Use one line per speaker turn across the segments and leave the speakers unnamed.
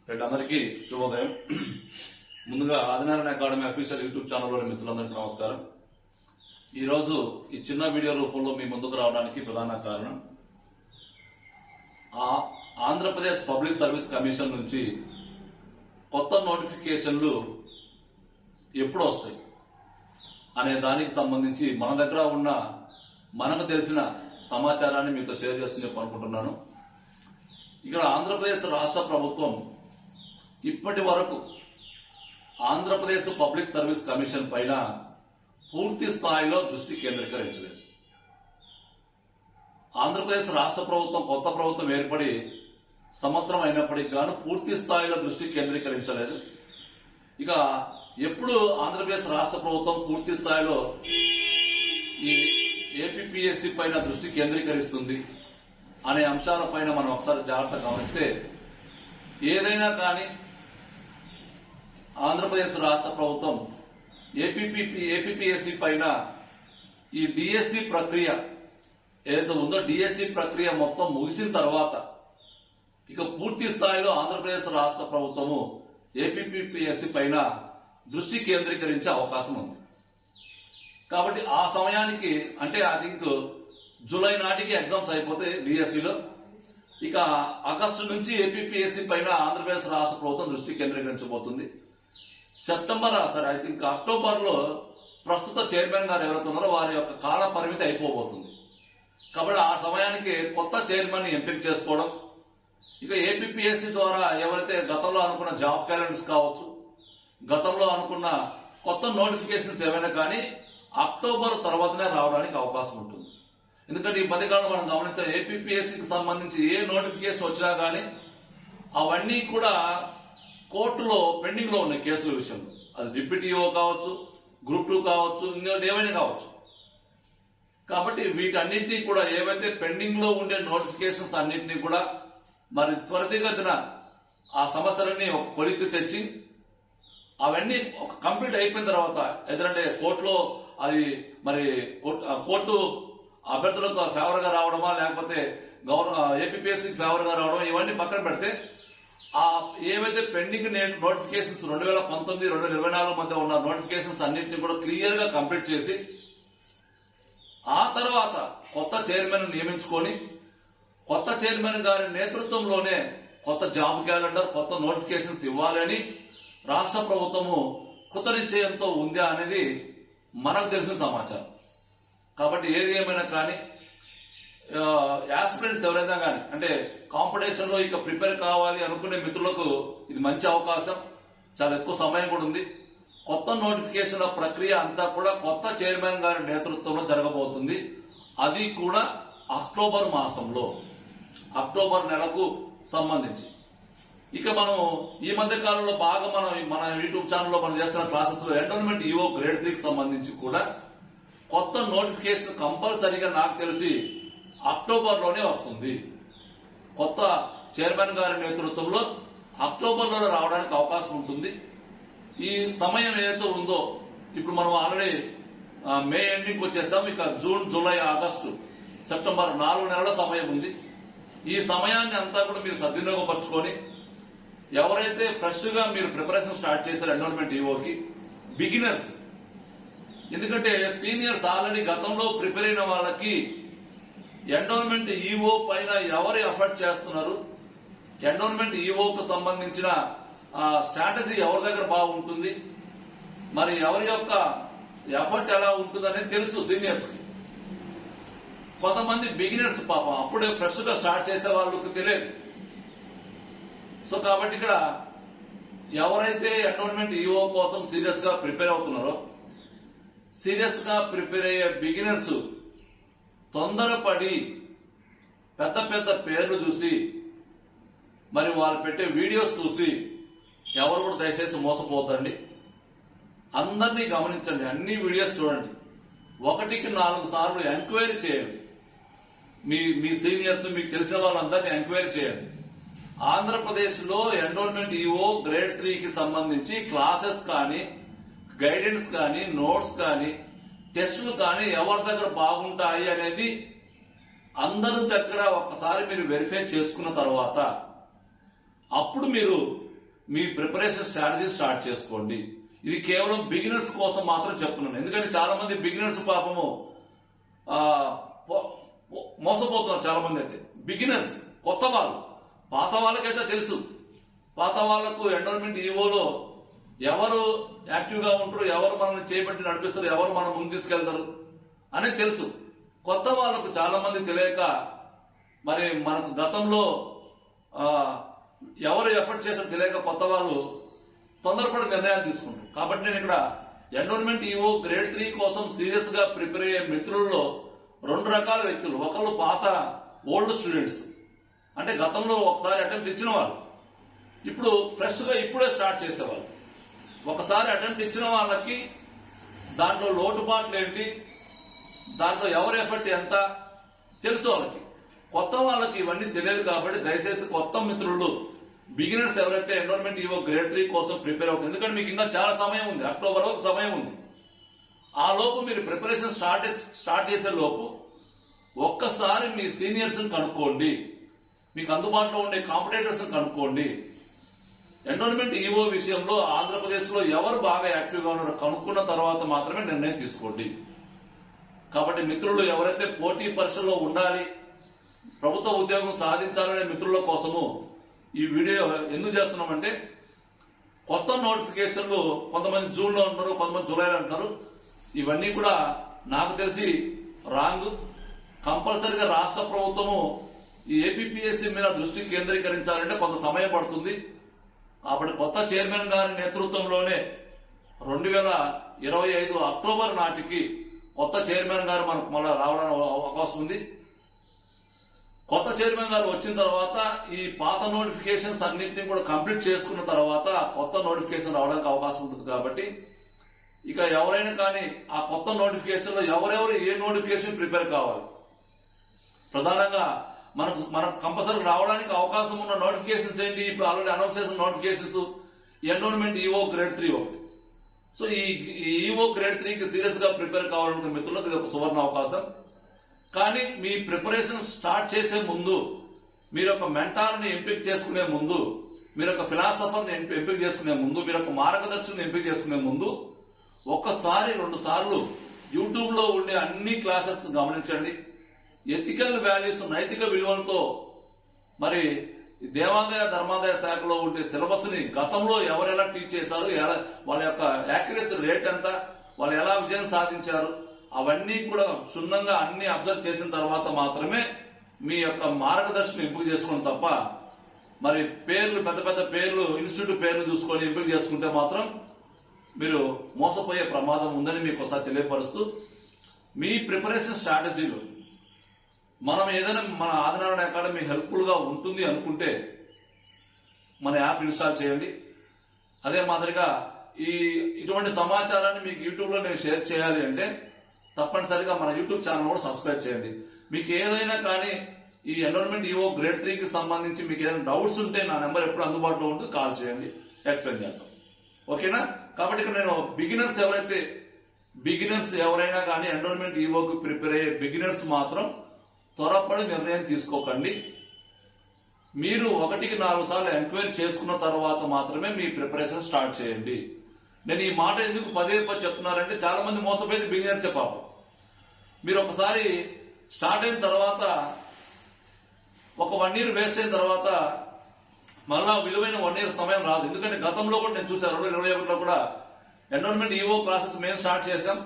వీళ్ళందరికీ శుభోదయం. ముందుగా ఆదినారాయణ అకాడమీ అఫీషియల్ యూట్యూబ్ ఛానల్లోని మిత్రులందరికీ నమస్కారం. ఈరోజు ఈ చిన్న వీడియో రూపంలో మీ ముందుకు రావడానికి ప్రధాన కారణం ఆంధ్రప్రదేశ్ పబ్లిక్ సర్వీస్ కమిషన్ నుంచి కొత్త నోటిఫికేషన్లు ఎప్పుడు వస్తాయి అనే దానికి సంబంధించి మన దగ్గర ఉన్న మనకు తెలిసిన సమాచారాన్ని మీతో షేర్ చేసుకుని చెప్పాలనుకుంటున్నాను. ఇక్కడ ఆంధ్రప్రదేశ్ రాష్ట్ర ప్రభుత్వం ఇప్పటి వరకు ఆంధ్రప్రదేశ్ పబ్లిక్ సర్వీస్ కమిషన్ పైన పూర్తి స్థాయిలో దృష్టి కేంద్రీకరించలేదు. ఆంధ్రప్రదేశ్ రాష్ట్ర ప్రభుత్వం కొత్త ప్రభుత్వం ఏర్పడి సంవత్సరం అయినప్పటికీ గాను పూర్తి స్థాయిలో దృష్టి కేంద్రీకరించలేదు. ఇక ఎప్పుడు ఆంధ్రప్రదేశ్ రాష్ట్ర ప్రభుత్వం పూర్తి స్థాయిలో ఈ ఏపీపీఎస్సీ పైన దృష్టి కేంద్రీకరిస్తుంది అనే అంశాలపైన మనం ఒకసారి జాగ్రత్తగా గమనిస్తే, ఏదైనా కానీ ఆంధ్రప్రదేశ్ రాష్ట్ర ప్రభుత్వం ఏపీపీఎస్సీ పైన ఈ డిఎస్సి ప్రక్రియ ఏదైతే ఉందో డిఎస్సి ప్రక్రియ మొత్తం ముగిసిన తర్వాత ఇక పూర్తి స్థాయిలో ఆంధ్రప్రదేశ్ రాష్ట్ర ప్రభుత్వము ఏపీపీఎస్సీ పైన దృష్టి కేంద్రీకరించే అవకాశం ఉంది. కాబట్టి ఆ సమయానికి అంటే ఐ థింక్ జూలై నాటికి ఎగ్జామ్స్ అయిపోతే డిఎస్సిలో, ఇక ఆగస్టు నుంచి ఏపీపీఎస్సీ పైన ఆంధ్రప్రదేశ్ రాష్ట్ర ప్రభుత్వం దృష్టి కేంద్రీకరించబోతుంది. ఐ థింక్ అక్టోబర్లో ప్రస్తుత చైర్మన్ గారు ఎవరైతే ఉన్నారో వారి యొక్క కాల పరిమితి అయిపోబోతుంది. కాబట్టి ఆ సమయానికి కొత్త చైర్మన్ ఎంపిక చేసుకోవడం, ఇక ఏపీపీఎస్సీ ద్వారా ఎవరైతే గతంలో అనుకున్న జాబ్ క్యాలెండర్స్ కావచ్చు, గతంలో అనుకున్న కొత్త నోటిఫికేషన్స్ ఏవైనా కానీ అక్టోబర్ తర్వాతనే రావడానికి అవకాశం ఉంటుంది. ఎందుకంటే ఈ మధ్యకాలంలో మనం గమనించిన ఏపీపీఎస్సీకి సంబంధించి ఏ నోటిఫికేషన్ వచ్చినా కానీ అవన్నీ కూడా కోర్టులో పెండింగ్ లో ఉన్నాయి కేసుల విషయంలో. అది డిప్యూటీఓ కావచ్చు, గ్రూప్ 2 కావచ్చు, ఇంకోటి ఏమైనా కావచ్చు. కాబట్టి వీటన్నింటినీ కూడా ఏవైతే పెండింగ్ లో ఉండే నోటిఫికేషన్స్ అన్నింటినీ కూడా మరి త్వరితగతిన ఆ సమస్యలన్నీ ఒక కొలిక్కి తెచ్చి అవన్నీ ఒక కంప్లీట్ అయిపోయిన తర్వాత ఎందుకంటే కోర్టులో అది మరి కోర్టు అభ్యర్థులకు ఫేవర్ గా రావడమా లేకపోతే ఏపీపీఎస్సీ ఫేవర్ గా రావడమా ఇవన్నీ పక్కన పెడితే ఆ ఏవైతే పెండింగ్ నోటిఫికేషన్స్ 2019, 2024 మధ్య ఉన్న నోటిఫికేషన్స్ అన్నింటినీ కూడా క్లియర్ గా కంప్లీట్ చేసి ఆ తర్వాత కొత్త చైర్మన్ నియమించుకొని కొత్త చైర్మన్ గారి నేతృత్వంలోనే కొత్త జాబ్ క్యాలెండర్, కొత్త నోటిఫికేషన్స్ ఇవ్వాలని రాష్ట్ర ప్రభుత్వము కృత నిశ్చయంతో ఉందా అనేది మనకు తెలిసిన సమాచారం. కాబట్టి ఏది ఏమైనా కానీ యాస్పిరెంట్స్ ఎవరైనా కానీ అంటే కాంపిటీషన్ లో ఇక ప్రిపేర్ కావాలి అనుకునే మిత్రులకు ఇది మంచి అవకాశం. చాలా ఎక్కువ సమయం కూడా ఉంది. కొత్త నోటిఫికేషన్ల ప్రక్రియ అంతా కూడా కొత్త చైర్మన్ గారి నేతృత్వంలో జరగబోతుంది. అది కూడా అక్టోబర్ మాసంలో, అక్టోబర్ నెలకు సంబంధించి. ఇక మనం ఈ మధ్య కాలంలో బాగా మన యూట్యూబ్ ఛానల్లో మనం చేస్తున్న క్లాసెస్ లో ఎండోన్మెంట్ ఈఓ గ్రేడ్ 3కి సంబంధించి కూడా కొత్త నోటిఫికేషన్ కంపల్సరీగా నాకు తెలిసి అక్టోబర్లోనే వస్తుంది. కొత్త చైర్మన్ గారి నేతృత్వంలో అక్టోబర్లోనే రావడానికి అవకాశం ఉంటుంది. ఈ సమయం ఏదైతే ఉందో ఇప్పుడు మనం ఆల్రెడీ మే ఎండింగ్ వచ్చేసాం. ఇక జూన్, జూలై, ఆగస్టు, సెప్టెంబర్ 4 నెలల సమయం ఉంది. ఈ సమయాన్ని అంతా కూడా మీరు సద్వినియోగపరచుకొని ఎవరైతే ఫ్రెష్ గా మీరు ప్రిపరేషన్ స్టార్ట్ చేశారు ఎండోన్మెంట్ ఈఓకి, బిగినర్స్, ఎందుకంటే సీనియర్స్ ఆల్రెడీ గతంలో ప్రిపేర్ అయిన వాళ్ళకి ఎండోన్మెంట్ ఈఓ పైన ఎవరు ఎఫర్ట్ చేస్తున్నారు, ఎండోన్మెంట్ ఈఓకు సంబంధించిన స్ట్రాటజీ ఎవరి దగ్గర బాగుంటుంది, మరి ఎవరి యొక్క ఎఫర్ట్ ఎలా ఉంటుంది అనేది తెలుసు సీనియర్స్ కి. కొంతమంది బిగినర్స్ పాపం అప్పుడే ఫ్రెష్ గా స్టార్ట్ చేసే వాళ్ళకి తెలియదు. సో కాబట్టి ఇక్కడ ఎవరైతే ఎండోన్మెంట్ ఈఓ కోసం సీరియస్ గా ప్రిపేర్ అవుతున్నారో, సీరియస్ గా ప్రిపేర్ అయ్యే బిగినర్స్ తొందరపడి పెద్ద పెద్ద పేర్లు చూసి మరి వాళ్ళు పెట్టే వీడియోస్ చూసి ఎవరు కూడా దయచేసి మోసపోతండి. అందరినీ గమనించండి, అన్ని వీడియోస్ చూడండి, 1కి 4 సార్లు ఎంక్వైరీ చేయండి. మీ సీనియర్స్, మీకు తెలిసిన వాళ్ళందరినీ ఎంక్వైరీ చేయండి. ఆంధ్రప్రదేశ్ లో ఎండోన్మెంట్ ఈఓ గ్రేడ్ 3కి సంబంధించి క్లాసెస్ కానీ, గైడెన్స్ కానీ, నోట్స్ కానీ, టెస్టులు కానీ ఎవరి దగ్గర బాగుంటాయి అనేది అందరి దగ్గర ఒకసారి మీరు వెరిఫై చేసుకున్న తర్వాత అప్పుడు మీరు మీ ప్రిపరేషన్ స్ట్రాటజీ స్టార్ట్ చేసుకోండి. ఇది కేవలం బిగినర్స్ కోసం మాత్రం చెప్తున్నాను. ఎందుకంటే చాలా మంది బిగినర్స్ పాపము మోసపోతున్నారు. చాలా మంది అయితే బిగినర్స్, కొత్త వాళ్ళు. పాత వాళ్ళకైతే తెలుసు, పాత వాళ్లకు ఎండోర్మెంట్ ఈవోలో ఎవరు యాక్టివ్గా ఉంటారు, ఎవరు మనల్ని చేపట్టి నడిపిస్తారు, ఎవరు మనం ముందు తీసుకెళ్తారు అనేది తెలుసు. కొత్త వాళ్ళకు చాలా మంది తెలియక మరి మనకు గతంలో ఎవరు ఎఫర్ట్ చేశారో తెలియక కొత్త వాళ్ళు తొందరపడి నిర్ణయాలు తీసుకుంటారు. కాబట్టి నేను ఇక్కడ ఎండోర్మెంట్ ఈవో గ్రేడ్ 3 కోసం సీరియస్ గా ప్రిపేర్ అయ్యే మిత్రుల్లో 2 రకాల వ్యక్తులు. ఒకళ్ళు పాత ఓల్డ్ స్టూడెంట్స్, అంటే గతంలో ఒకసారి అటెంప్ట్ ఇచ్చిన వాళ్ళు, ఇప్పుడు ఫ్రెష్ గా ఇప్పుడే స్టార్ట్ చేసేవాళ్ళు. ఒకసారి అటెంప్ట్ ఇచ్చిన వాళ్ళకి దాంట్లో లోటుపాట్లు ఏంటి, దాంట్లో ఎవరి ఎఫర్ట్ ఎంత తెలుసు వాళ్ళకి. కొత్త వాళ్ళకి ఇవన్నీ తెలియదు. కాబట్టి దయచేసి కొత్త మిత్రులు, బిగినర్స్ ఎవరైతే ఎండోర్మెంట్ ఈవో గ్రేడ్ 3 కోసం ప్రిపేర్ అవుతుంది, ఎందుకంటే మీకు ఇంకా చాలా సమయం ఉంది, అక్టోబర్ వరకు సమయం ఉంది. ఆ లోపు మీరు ప్రిపరేషన్ స్టార్ట్ చేసే లోపు ఒక్కసారి మీ సీనియర్స్ కనుక్కోండి, మీకు అందుబాటులో ఉండే కాంపిటేటర్స్ కనుక్కోండి. ఎండోర్మెంట్ ఈవో విషయంలో ఆంధ్రప్రదేశ్ లో ఎవరు బాగా యాక్టివ్గా ఉన్నారో కనుక్కున్న తర్వాత మాత్రమే నిర్ణయం తీసుకోండి. కాబట్టి మిత్రులు ఎవరైతే పోటీ పరీక్షల్లో ఉండాలి, ప్రభుత్వ ఉద్యోగం సాధించాలనే మిత్రుల కోసము ఈ వీడియో ఎందుకు చేస్తున్నామంటే, కొత్త నోటిఫికేషన్లు కొంతమంది జూన్లో అంటున్నారు, కొంతమంది జూలైలో అంటున్నారు. ఇవన్నీ కూడా నాకు తెలిసి రాంగ్. కంపల్సరిగా రాష్ట్ర ప్రభుత్వము ఈ ఏపీపీఎస్సీ మీద దృష్టి కేంద్రీకరించాలంటే కొంత సమయం పడుతుంది. కాబట్టి కొత్త చైర్మన్ గారి నేతృత్వంలోనే 2025 అక్టోబర్ నాటికి కొత్త చైర్మన్ గారు మనకు మళ్ళీ రావడానికి అవకాశం ఉంది. కొత్త చైర్మన్ గారు వచ్చిన తర్వాత ఈ పాత నోటిఫికేషన్స్ అన్నింటినీ కూడా కంప్లీట్ చేసుకున్న తర్వాత కొత్త నోటిఫికేషన్ రావడానికి అవకాశం ఉంటుంది. కాబట్టి ఇక ఎవరైనా కానీ ఆ కొత్త నోటిఫికేషన్ లో ఎవరెవరు ఏ నోటిఫికేషన్ ప్రిపేర్ కావాలి, ప్రధానంగా మనకు కంపల్సరీ రావడానికి అవకాశం ఉన్న నోటిఫికేషన్స్ ఏంటి, ఇప్పుడు ఆల్రెడీ అనౌన్స్ చేసిన నోటిఫికేషన్స్ ఎండోర్మెంట్ ఈవో గ్రేడ్ 3 ఒకటి. సో ఈ ఈవో గ్రేడ్ 3కి సీరియస్ గా ప్రిపేర్ కావాలనుకున్న మిత్రులకు ఇది ఒక సువర్ణ అవకాశం. కానీ మీ ప్రిపరేషన్ స్టార్ట్ చేసే ముందు, మీరు ఒక మెంటార్ని ఎంపిక చేసుకునే ముందు, మీరు ఒక ఫిలాసఫర్ని ఎంపిక చేసుకునే ముందు, మీరు ఒక మార్గదర్శిని ఎంపిక చేసుకునే ముందు ఒక్కసారి 2 సార్లు యూట్యూబ్ లో ఉండే అన్ని క్లాసెస్ గమనించండి. ఎథికల్ వాల్యూస్, నైతిక విలువలతో మరి దేవాదాయ ధర్మాదాయ శాఖలో ఉండే సిలబస్ ని గతంలో ఎవరెలా టీచ్ చేశారు, వాళ్ళ యొక్క యాక్యురసీ రేట్ ఎంత, వాళ్ళు ఎలా విజయం సాధించారు, అవన్నీ కూడా క్షుణ్ణంగా అన్ని అబ్జర్వ్ చేసిన తర్వాత మాత్రమే మీ యొక్క మార్గదర్శనం ఎంపిక చేసుకోవడం తప్ప మరి పేర్లు, పెద్ద పెద్ద పేర్లు, ఇన్స్టిట్యూట్ పేర్లు చూసుకొని ఎంపిక చేసుకుంటే మాత్రం మీరు మోసపోయే ప్రమాదం ఉందని మీకు ఒకసారి తెలియపరుస్తూ, మీ ప్రిపరేషన్ స్ట్రాటజీలు మనం ఏదైనా మన ఆదినారాయణ అకాడమీ హెల్ప్ఫుల్ గా ఉంటుంది అనుకుంటే మన యాప్ ఇన్స్టాల్ చేయండి. అదే మాదిరిగా ఇటువంటి సమాచారాన్ని మీకు యూట్యూబ్ లో నేను షేర్ చేయాలి అంటే తప్పనిసరిగా మన యూట్యూబ్ ఛానల్ కూడా సబ్స్క్రైబ్ చేయండి. మీకు ఏదైనా కానీ ఈ ఎండోర్మెంట్ ఈవో గ్రేడ్ 3కి సంబంధించి మీకు ఏదైనా డౌట్స్ ఉంటే నా నెంబర్ ఎప్పుడు అందుబాటులో ఉంటుంది, కాల్ చేయండి, ఎక్స్ప్లెయిన్ చేద్దాం. ఓకేనా? కాబట్టి ఇక్కడ నేను బిగినర్స్ ఎవరైనా కానీ ఎండోర్మెంట్ ఈవోకి ప్రిపేర్ అయ్యే బిగినర్స్ మాత్రం త్వరపడి నిర్ణయం తీసుకోకండి. మీరు 1కి 4 సార్లు ఎంక్వైరీ చేసుకున్న తర్వాత మాత్రమే మీ ప్రిపరేషన్ స్టార్ట్ చేయండి. నేను ఈ మాట ఎందుకు పదే చెప్తున్నారంటే చాలా మంది మోసపోయేది బిగినర్సే పాపం. మీరు ఒకసారి స్టార్ట్ అయిన తర్వాత ఒక 1 ఇయర్ వేస్ట్ అయిన తర్వాత మళ్ళా విలువైన 1 ఇయర్ సమయం రాదు. ఎందుకంటే గతంలో కూడా నేను చూశాను, 2021లో కూడా ఎండోర్మెంట్ ఈవో క్లాసెస్ మేము స్టార్ట్ చేశాం,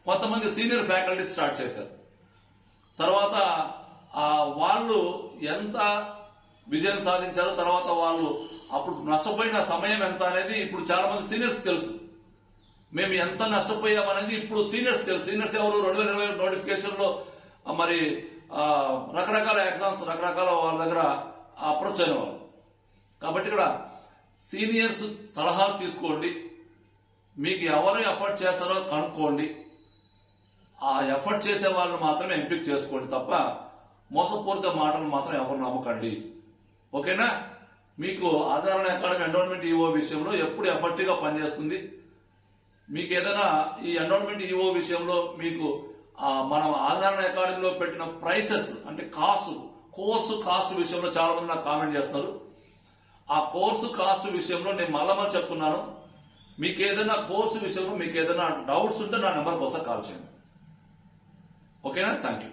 కొంతమంది సీనియర్ ఫ్యాకల్టీ స్టార్ట్ చేశారు. తర్వాత వాళ్ళు ఎంత విజయం సాధించారో, తర్వాత వాళ్ళు అప్పుడు నష్టపోయిన సమయం ఎంత అనేది ఇప్పుడు చాలా మంది సీనియర్స్ తెలుసు. మేము ఎంత నష్టపోయామనేది ఇప్పుడు సీనియర్స్ తెలుసు. సీనియర్స్ ఎవరు? 2020 నోటిఫికేషన్ లో మరి రకరకాల ఎగ్జామ్స్, రకరకాల వాళ్ళ దగ్గర అప్రోచ్ అయిన వాళ్ళు. కాబట్టి ఇక్కడ సీనియర్స్ సలహాలు తీసుకోండి, మీకు ఎవరు ఎఫర్ట్ చేస్తారో కనుక్కోండి, ఆ ఎఫర్ట్ చేసే వాళ్ళని మాత్రమే ఎంపిక చేసుకోండి తప్ప మోసపూరిత మాటలు మాత్రం ఎవరు నమ్మకండి. ఓకేనా? మీకు ఆదినారాయణ అకాడమీ ఎండోర్మెంట్ ఈవో విషయంలో ఎప్పుడు ఎఫర్ట్గా పనిచేస్తుంది. మీకు ఏదైనా ఈ ఎండోర్మెంట్ ఈవో విషయంలో మీకు మనం ఆదినారాయణ అకాడమీలో పెట్టిన ప్రైసెస్ అంటే కోర్సు కాస్ట్ విషయంలో చాలా మంది నాకు కామెంట్ చేస్తున్నారు. ఆ కోర్సు కాస్ట్ విషయంలో నేను మళ్ళా చెప్తున్నాను, మీకు ఏదైనా కోర్సు విషయంలో మీకు ఏదైనా డౌట్స్ ఉంటే నా నెంబర్కి ఒకసారి కాల్ చేయండి. ఓకేనా? Thank you.